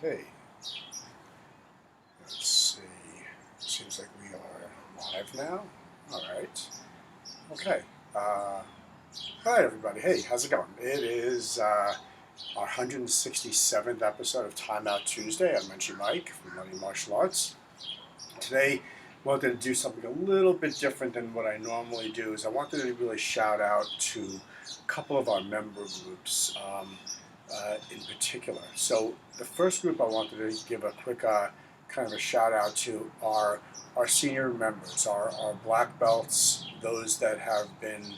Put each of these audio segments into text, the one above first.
Okay, let's see. Seems like we are live now. All right. Okay. All right, everybody. Hey, how's it going? It is our 167th episode of Time Out Tuesday. I'm Menchie Mike from Money Martial Arts. Today, I wanted to do something a little bit different than what I normally do. Is I wanted to really shout out to a couple of our member groups. In particular. So the first group I wanted to give a quick kind of a shout out to are our senior members, our black belts, those that have been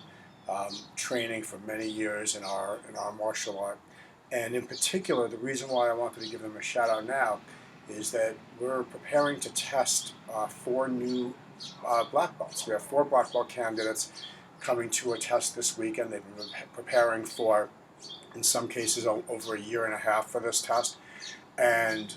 training for many years in our martial art. And in particular, the reason why I wanted to give them a shout out now is that we're preparing to test 4 new black belts. We have 4 black belt candidates coming to a test this weekend. They've been preparing for, in some cases, over a year and a half for this test. And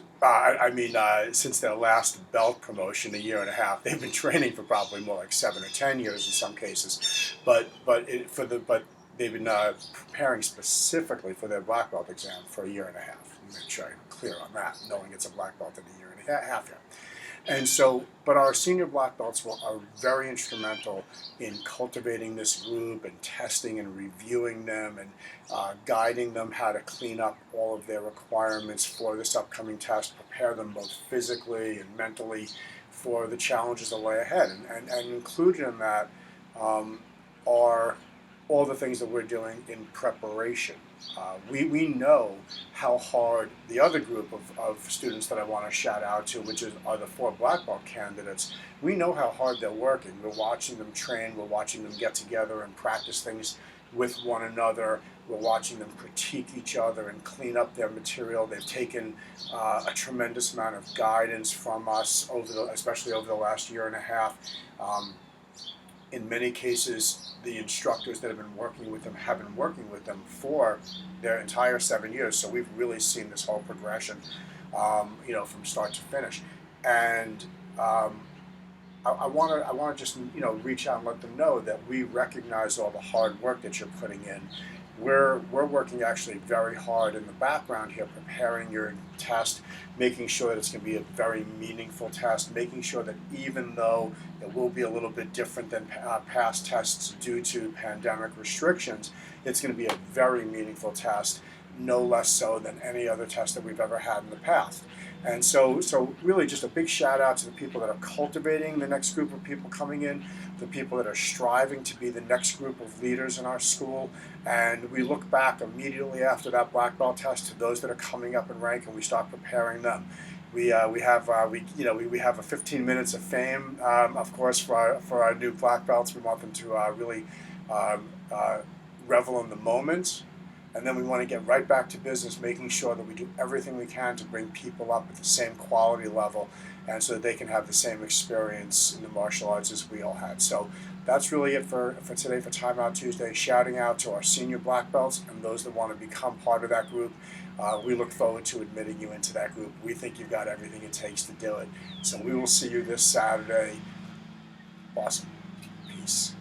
since their last belt promotion, a year and a half, they've been training for probably more like 7 or 10 years in some cases. But they've been preparing specifically for their black belt exam for a year and a half. Make sure I'm clear on that, knowing it's a black belt in a year and a half here. And so, but our senior black belts are very instrumental in cultivating this group and testing and reviewing them and guiding them how to clean up all of their requirements for this upcoming test, prepare them both physically and mentally for the challenges that lay ahead. And included in that are all the things that we're doing in preparation. We know how hard the other group of students that I want to shout out to, which are the 4 black belt candidates, we know how hard they're working. We're watching them train, we're watching them get together and practice things with one another. We're watching them critique each other and clean up their material. They've taken a tremendous amount of guidance from us, especially over the last year and a half. In many cases, the instructors that have been working with them have been working with them for their entire 7 years. So we've really seen this whole progression, from start to finish. And I want to just reach out and let them know that we recognize all the hard work that you're putting in. We're working actually very hard in the background here, preparing your test, making sure that it's going to be a very meaningful test, making sure that even though it will be a little bit different than past tests due to pandemic restrictions, it's going to be a very meaningful test, no less so than any other test that we've ever had in the past. And so really just a big shout out to the people that are cultivating the next group of people coming in, the people that are striving to be the next group of leaders in our school. And we look back immediately after that black belt test to those that are coming up in rank, and we start preparing them. We have a 15 minutes of fame, of course, for our new black belts. We want them to really revel in the moment. And then we want to get right back to business, making sure that we do everything we can to bring people up at the same quality level, and so that they can have the same experience in the martial arts as we all had. So that's really it for today for Time Out Tuesday. Shouting out to our senior black belts and those that want to become part of that group. We look forward to admitting you into that group. We think you've got everything it takes to do it. So we will see you this Saturday. Awesome. Peace.